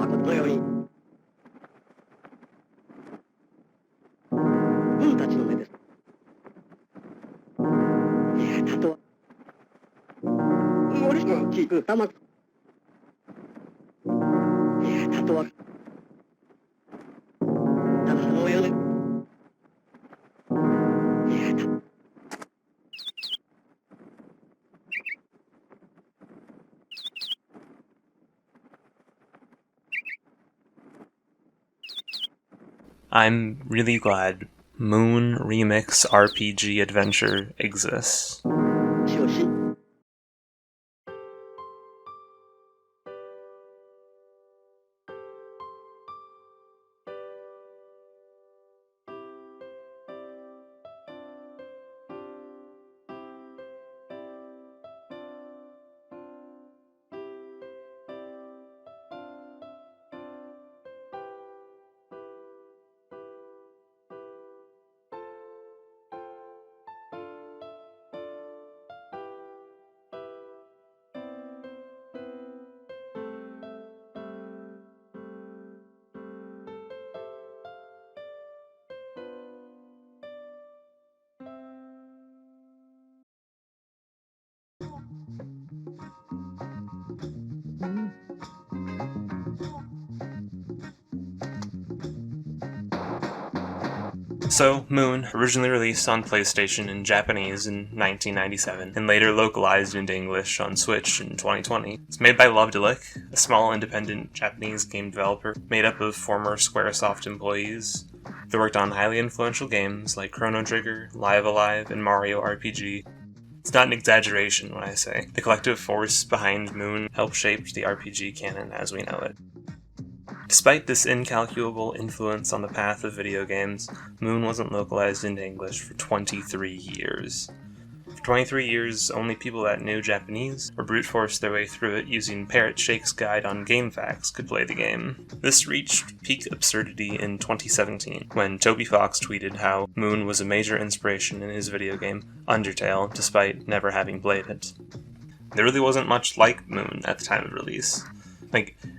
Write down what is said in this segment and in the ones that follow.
誠のように軍たちの目です。たと森の聞く玉たとはただのよね。I'm really glad Moon Remix RPG Adventure exists. しよし。So, Moon, originally released on PlayStation in Japanese in 1997, and later localized into English on Switch in 2020. It's made by Lovedelic, a small independent Japanese game developer made up of former Squaresoft employees. They worked on highly influential games like Chrono Trigger, Live Alive, and Mario RPG. It's not an exaggeration when I say the collective force behind Moon helped shape the RPG canon as we know it. Despite this incalculable influence on the path of video games, Moon wasn't localized into English for 23 years. For 23 years, only people that knew Japanese or brute forced their way through it using Parrot Shake's guide on GameFAQs could play the game. This reached peak absurdity in 2017, when Toby Fox tweeted how Moon was a major inspiration in his video game, Undertale, despite never having played it. There really wasn't much like Moon at the time of release.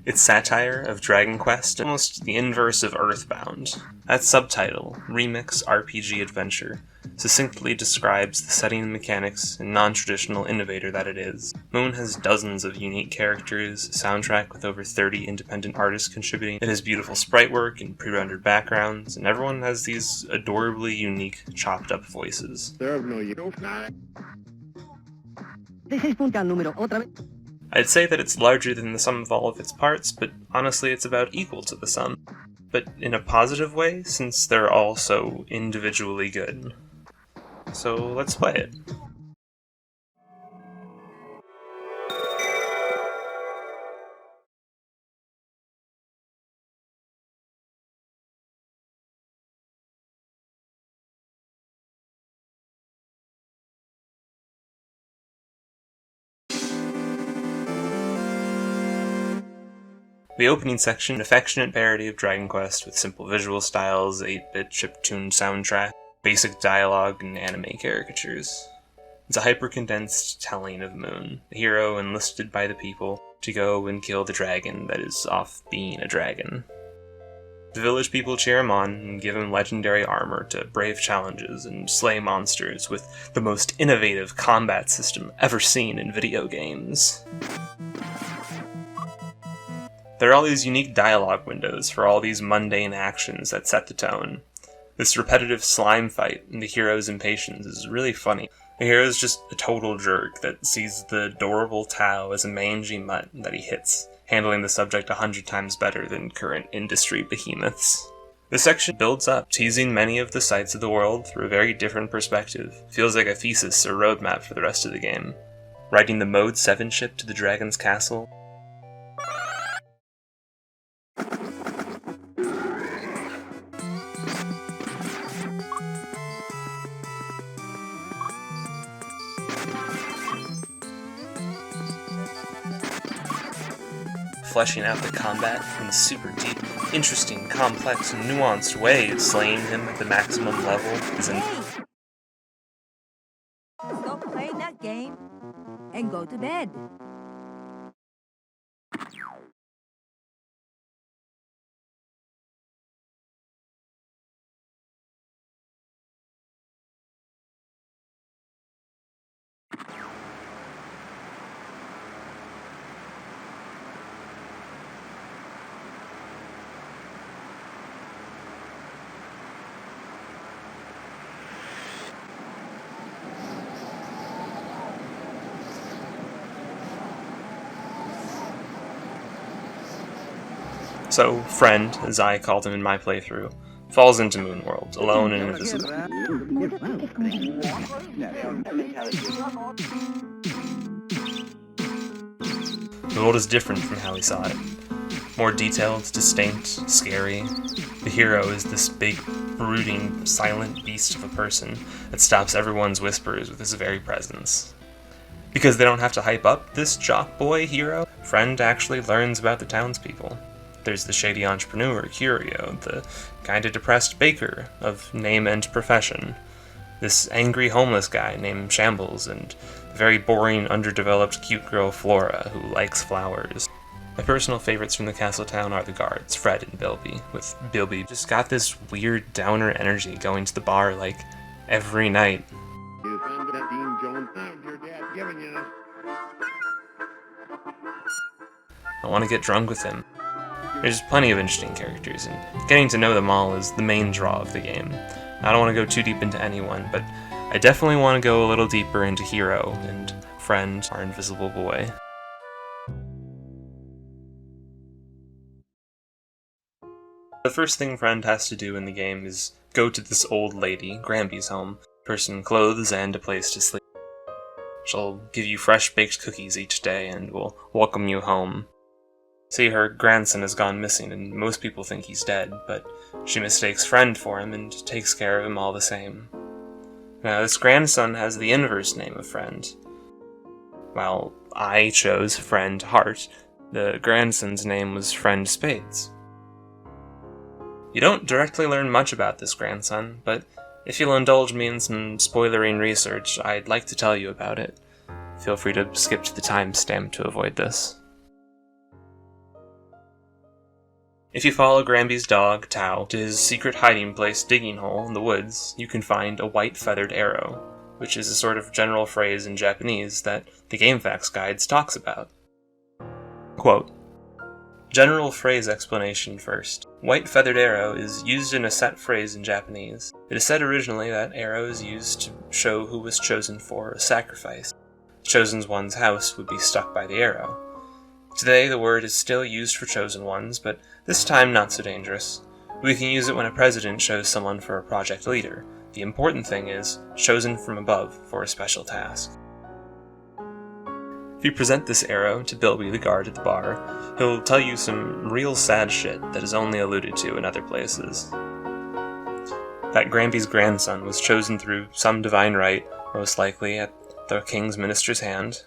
Its satire of Dragon Quest, almost the inverse of Earthbound. That subtitle, Remix RPG Adventure, succinctly describes the setting and mechanics and non-traditional innovator that it is. Moon has dozens of unique characters, a soundtrack with over 30 independent artists contributing. It has beautiful sprite work and pre-rendered backgrounds, and everyone has these adorably unique, chopped-up voices. I'd say that it's larger than the sum of all of its parts, but honestly it's about equal to the sum. But in a positive way, since they're all so individually good. So let's play it. The opening section, an affectionate parody of Dragon Quest with simple visual styles, 8-bit chiptune soundtrack, basic dialogue, and anime caricatures. It's a hyper-condensed telling of Moon, the hero enlisted by the people to go and kill the dragon that is off being a dragon. The village people cheer him on and give him legendary armor to brave challenges and slay monsters with the most innovative combat system ever seen in video games. There are all these unique dialogue windows for all these mundane actions that set the tone. This repetitive slime fight and the hero's impatience is really funny. The hero is just a total jerk that sees the adorable Tao as a mangy mutt that he hits, handling the subject 100 times better than current industry behemoths. The section builds up, teasing many of the sights of the world through a very different perspective. Feels like a thesis or roadmap for the rest of the game. Riding the Mode 7 ship to the dragon's castle, fleshing out the combat in super deep, interesting, complex, and nuanced way, slaying him at the maximum level is an... Stop playing that game and go to bed. So, Friend, as I called him in my playthrough, falls into Moonworld, alone and invisible. The world is different from how he saw it. More detailed, distinct, scary. The hero is this big, brooding, silent beast of a person that stops everyone's whispers with his very presence. Because they don't have to hype up this jock boy hero, Friend actually learns about the townspeople. There's the shady entrepreneur, Curio, the kinda depressed baker of name and profession, this angry homeless guy named Shambles, and the very boring, underdeveloped cute girl Flora, who likes flowers. My personal favorites from the castle town are the guards, Fred and Bilby, with Bilby just got this weird downer energy going to the bar like every night. You found that Dean Jones found your dad giving you this. I want to get drunk with him. There's plenty of interesting characters, and getting to know them all is the main draw of the game. I don't want to go too deep into anyone, but I definitely want to go a little deeper into Hero and Friend, our invisible boy. The first thing Friend has to do in the game is go to this old lady, Granby's home, for some clothes and a place to sleep. She'll give you fresh baked cookies each day and will welcome you home. See, her grandson has gone missing and most people think he's dead, but she mistakes Friend for him and takes care of him all the same. Now, this grandson has the inverse name of Friend. While I chose Friend Heart, the grandson's name was Friend Spades. You don't directly learn much about this grandson, but if you'll indulge me in some spoilering research, I'd like to tell you about it. Feel free to skip to the timestamp to avoid this. If you follow Granby's dog, Tao, to his secret hiding place digging hole in the woods, you can find a white feathered arrow, which is a sort of general phrase in Japanese that the GameFAQs guides talks about. Quote, general phrase explanation first. White feathered arrow is used in a set phrase in Japanese. It is said originally that arrow is used to show who was chosen for a sacrifice. The chosen one's house would be struck by the arrow. Today the word is still used for chosen ones, but this time not so dangerous. We can use it when a president chose someone for a project leader. The important thing is, chosen from above for a special task. If you present this arrow to Bilby, the guard at the bar, he'll tell you some real sad shit that is only alluded to in other places. That Granby's grandson was chosen through some divine right, most likely at the king's minister's hand,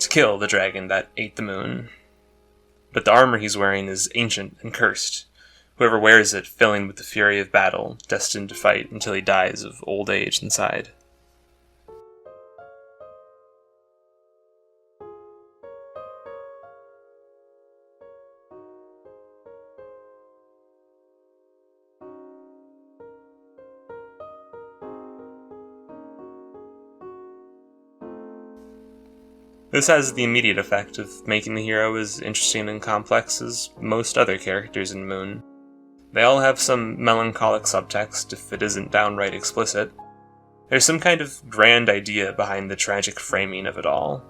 to kill the dragon that ate the moon. But the armor he's wearing is ancient and cursed. Whoever wears it filling with the fury of battle, destined to fight until he dies of old age inside. This has the immediate effect of making the hero as interesting and complex as most other characters in Moon. They all have some melancholic subtext if it isn't downright explicit. There's some kind of grand idea behind the tragic framing of it all.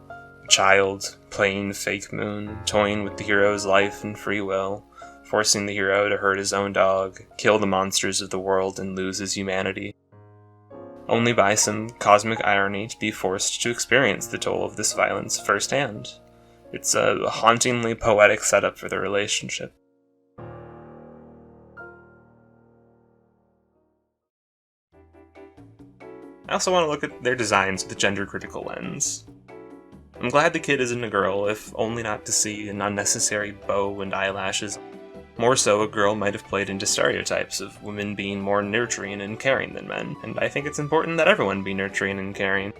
A child, playing fake Moon, toying with the hero's life and free will, forcing the hero to hurt his own dog, kill the monsters of the world and lose his humanity. Only by some cosmic irony to be forced to experience the toll of this violence firsthand. It's a hauntingly poetic setup for the relationship. I also want to look at their designs with a gender-critical lens. I'm glad the kid isn't a girl, if only not to see an unnecessary bow and eyelashes. More so, a girl might have played into stereotypes of women being more nurturing and caring than men, and I think it's important that everyone be nurturing and caring.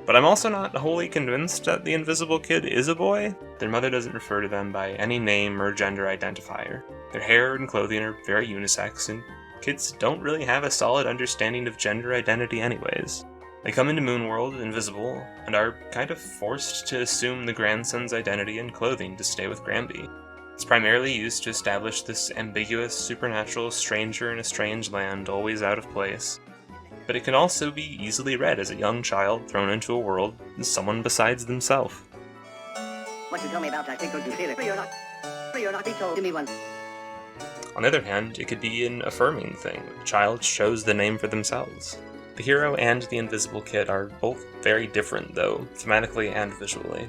But I'm also not wholly convinced that the invisible kid is a boy. Their mother doesn't refer to them by any name or gender identifier. Their hair and clothing are very unisex, and kids don't really have a solid understanding of gender identity anyways. They come into Moonworld invisible, and are kind of forced to assume the grandson's identity and clothing to stay with Granby. It's primarily used to establish this ambiguous, supernatural stranger in a strange land, always out of place. But it can also be easily read as a young child thrown into a world as someone besides themselves. What you told me about, I think, would be feeling. You're not. You're not told. Give me one. On the other hand, it could be an affirming thing. The child chose the name for themselves. The hero and the invisible kid are both very different, though, thematically and visually.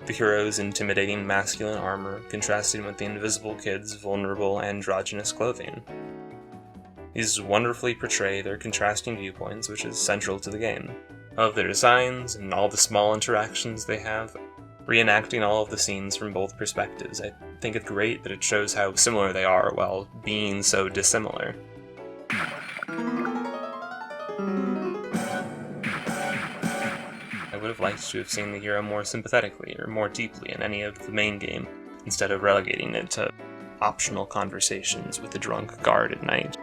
The hero's intimidating masculine armor contrasting with the invisible kid's vulnerable androgynous clothing. These wonderfully portray their contrasting viewpoints, which is central to the game. Of their designs and all the small interactions they have, reenacting all of the scenes from both perspectives, I think it's great that it shows how similar they are while being so dissimilar. I would have liked to have seen the hero more sympathetically or more deeply in any of the main game, instead of relegating it to optional conversations with the drunk guard at night.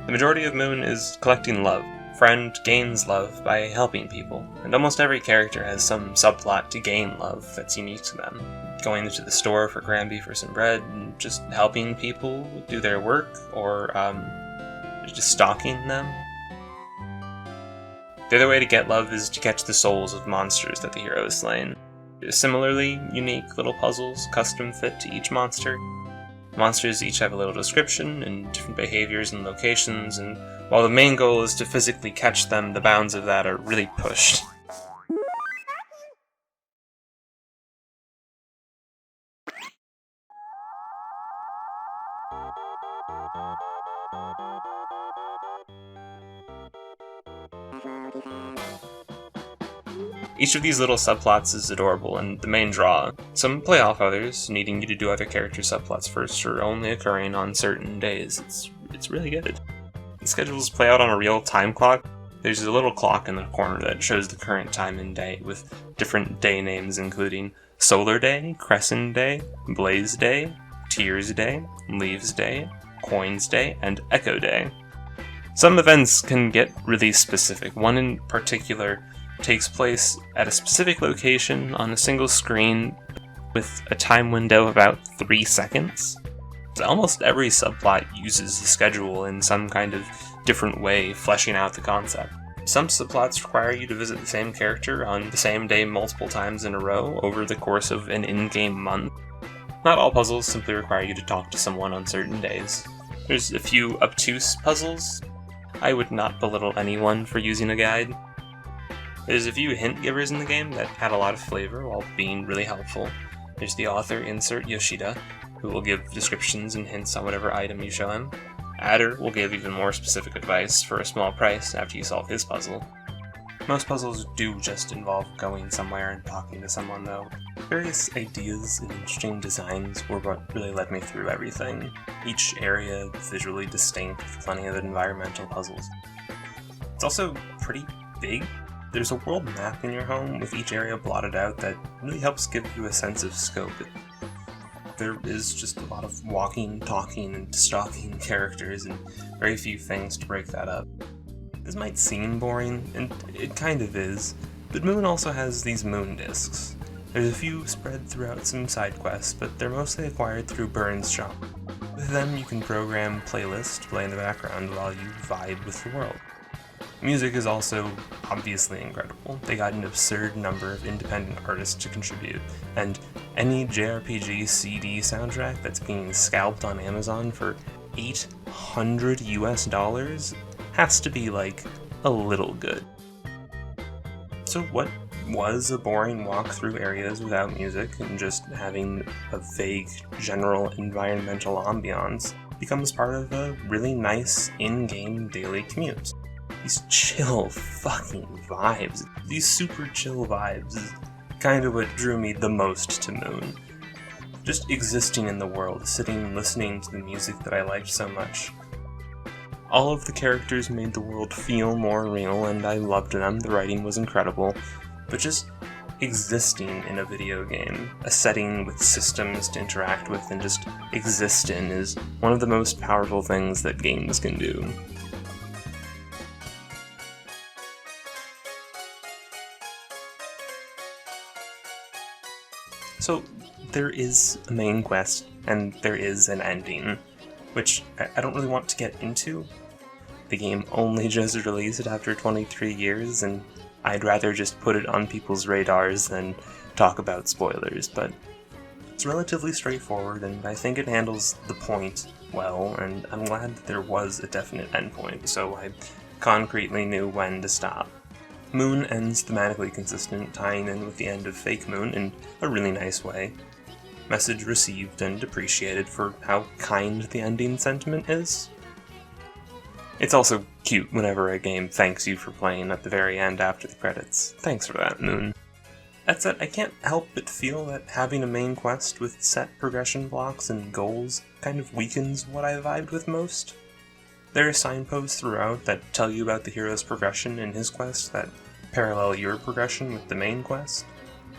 The majority of Moon is collecting love. Friend gains love by helping people, and almost every character has some subplot to gain love that's unique to them. Going to the store for Granby for some bread, and just helping people do their work, or just stalking them. The other way to get love is to catch the souls of monsters that the hero has slain. Similarly, unique little puzzles custom fit to each monster. Monsters each have a little description and different behaviors and locations, and while the main goal is to physically catch them, the bounds of that are really pushed. Each of these little subplots is adorable and the main draw. Some play off others, needing you to do other character subplots first or only occurring on certain days. It's really good. The schedules play out on a real time clock. There's a little clock in the corner that shows the current time and day, with different day names including Solar Day, Crescent Day, Blaze Day, Tears Day, Leaves Day, Coins Day, and Echo Day. Some events can get really specific. One in particular takes place at a specific location on a single screen with a time window of about 3 seconds. So almost every subplot uses the schedule in some kind of different way, fleshing out the concept. Some subplots require you to visit the same character on the same day multiple times in a row over the course of an in-game month. Not all puzzles simply require you to talk to someone on certain days. There's a few obtuse puzzles. I would not belittle anyone for using a guide. There's a few hint givers in the game that add a lot of flavor while being really helpful. There's the author Insert Yoshida, who will give descriptions and hints on whatever item you show him. Adder will give even more specific advice for a small price after you solve his puzzle. Most puzzles do just involve going somewhere and talking to someone though. Various ideas and interesting designs were what really led me through everything. Each area visually distinct with plenty of environmental puzzles. It's also pretty big. There's a world map in your home with each area blotted out that really helps give you a sense of scope. There is just a lot of walking, talking, and stalking characters, and very few things to break that up. This might seem boring, and it kind of is, but Moon also has these moon discs. There's a few spread throughout some side quests, but they're mostly acquired through Burns' shop. With them, you can program playlists to play in the background while you vibe with the world. Music is also obviously incredible. They got an absurd number of independent artists to contribute, and any JRPG CD soundtrack that's being scalped on Amazon for $800 US has to be like a little good. So what was a boring walk through areas without music and just having a vague general environmental ambiance becomes part of a really nice in-game daily commute. These chill fucking vibes, these super chill vibes is kind of what drew me the most to Moon. Just existing in the world, sitting and listening to the music that I liked so much. All of the characters made the world feel more real and I loved them, the writing was incredible, but just existing in a video game, a setting with systems to interact with and just exist in is one of the most powerful things that games can do. So, there is a main quest, and there is an ending, which I don't really want to get into. The game only just released after 23 years, and I'd rather just put it on people's radars than talk about spoilers, but it's relatively straightforward, and I think it handles the point well, and I'm glad that there was a definite endpoint, so I concretely knew when to stop. Moon ends thematically consistent, tying in with the end of Fake Moon in a really nice way. Message received and appreciated for how kind the ending sentiment is. It's also cute whenever a game thanks you for playing at the very end after the credits. Thanks for that, Moon. That said, I can't help but feel that having a main quest with set progression blocks and goals kind of weakens what I vibed with most. There are signposts throughout that tell you about the hero's progression in his quest that parallel your progression with the main quest.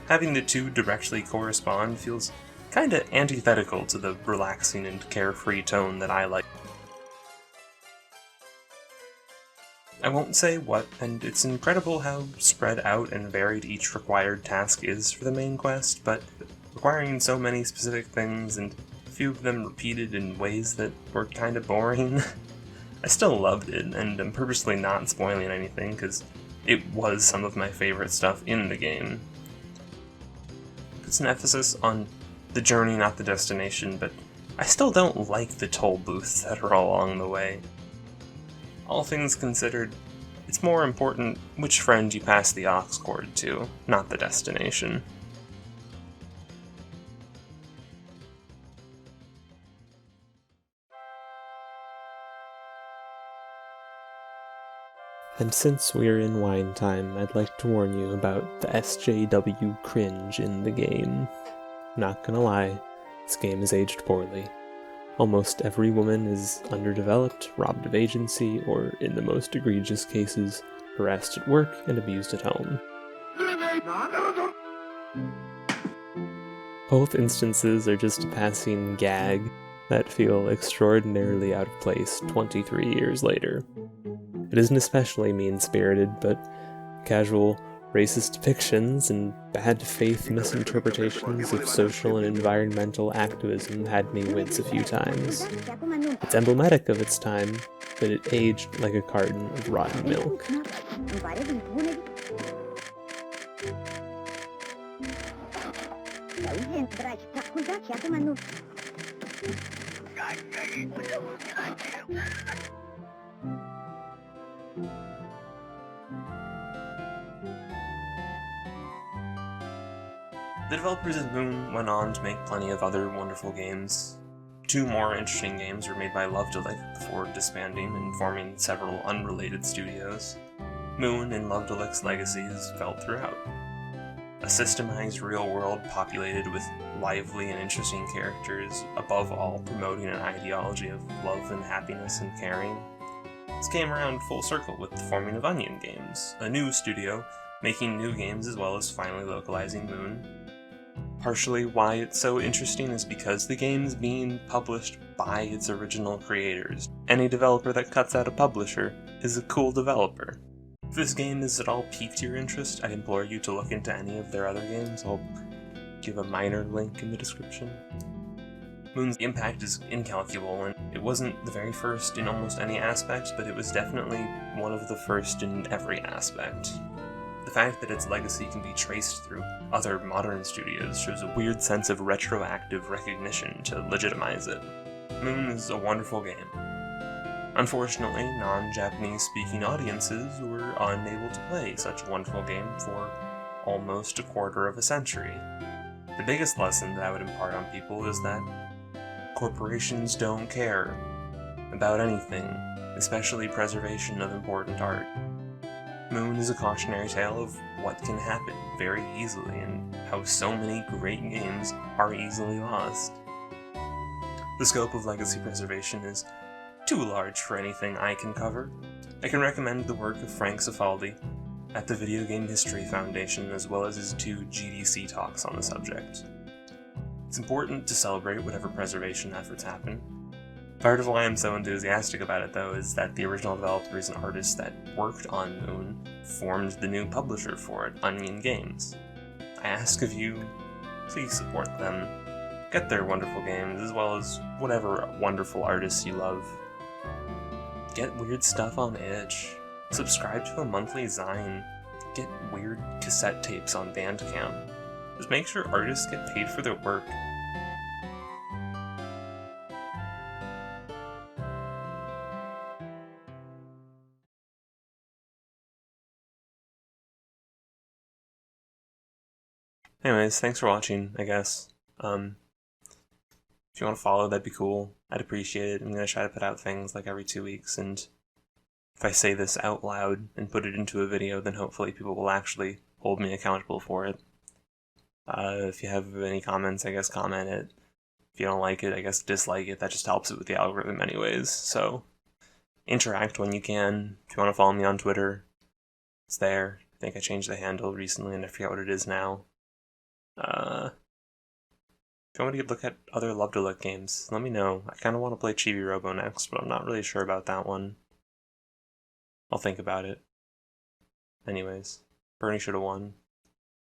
Having the two directly correspond feels kinda antithetical to the relaxing and carefree tone that I like. I won't say what, and it's incredible how spread out and varied each required task is for the main quest, but requiring so many specific things and a few of them repeated in ways that were kinda boring. I still loved it, and I'm purposely not spoiling anything because it was some of my favorite stuff in the game. It's an emphasis on the journey, not the destination, but I still don't like the toll booths that are along the way. All things considered, it's more important which friend you pass the aux cord to, not the destination. And since we're in wine time, I'd like to warn you about the SJW cringe in the game. Not gonna lie, this game is aged poorly. Almost every woman is underdeveloped, robbed of agency, or in the most egregious cases, harassed at work and abused at home. Both instances are just a passing gag that feel extraordinarily out of place 23 years later. It isn't especially mean-spirited, but casual, racist depictions and bad faith misinterpretations of social and environmental activism had me wince a few times. It's emblematic of its time, but it aged like a carton of rotten milk. The developers of Moon went on to make plenty of other wonderful games. 2 more interesting games were made by Lovdelic before disbanding and forming several unrelated studios. Moon and Lovdelic's legacies felt throughout. A systemized real world populated with lively and interesting characters, above all promoting an ideology of love and happiness and caring. This came around full circle with the forming of Onion Games, a new studio making new games as well as finally localizing Moon. Partially why it's so interesting is because the game's being published by its original creators. Any developer that cuts out a publisher is a cool developer. If this game is at all piqued your interest, I implore you to look into any of their other games. I'll give a minor link in the description. Moon's impact is incalculable, and it wasn't the very first in almost any aspect, but it was definitely one of the first in every aspect. The fact that its legacy can be traced through other modern studios shows a weird sense of retroactive recognition to legitimize it. Moon is a wonderful game. Unfortunately, non-Japanese speaking audiences were unable to play such a wonderful game for almost a quarter of a century. The biggest lesson that I would impart on people is that corporations don't care about anything, especially preservation of important art. Moon is a cautionary tale of what can happen very easily and how so many great games are easily lost. The scope of legacy preservation is too large for anything I can cover. I can recommend the work of Frank Cifaldi at the Video Game History Foundation as well as his 2 GDC talks on the subject. It's important to celebrate whatever preservation efforts happen. Part of why I'm so enthusiastic about it, though, is that the original developers and artists that worked on Moon formed the new publisher for it, Onion Games. I ask of you, please support them. get their wonderful games, as well as whatever wonderful artists you love. Get weird stuff on itch. Subscribe to a monthly zine. Get weird cassette tapes on Bandcamp. Just make sure artists get paid for their work. Anyways, thanks for watching, I guess. If you want to follow, that'd be cool. I'd appreciate it. I'm going to try to put out things like every 2 weeks, and if I say this out loud and put it into a video, then hopefully people will actually hold me accountable for it. If you have any comments, I guess comment it. If you don't like it, I guess dislike it. That just helps it with the algorithm anyways. So interact when you can. If you want to follow me on Twitter, it's there. I think I changed the handle recently and I forget what it is now. If you want me to look at other Love to Look games, let me know. I kind of want to play Chibi Robo next, but I'm not really sure about that one. I'll think about it. Anyways, Bernie should have won.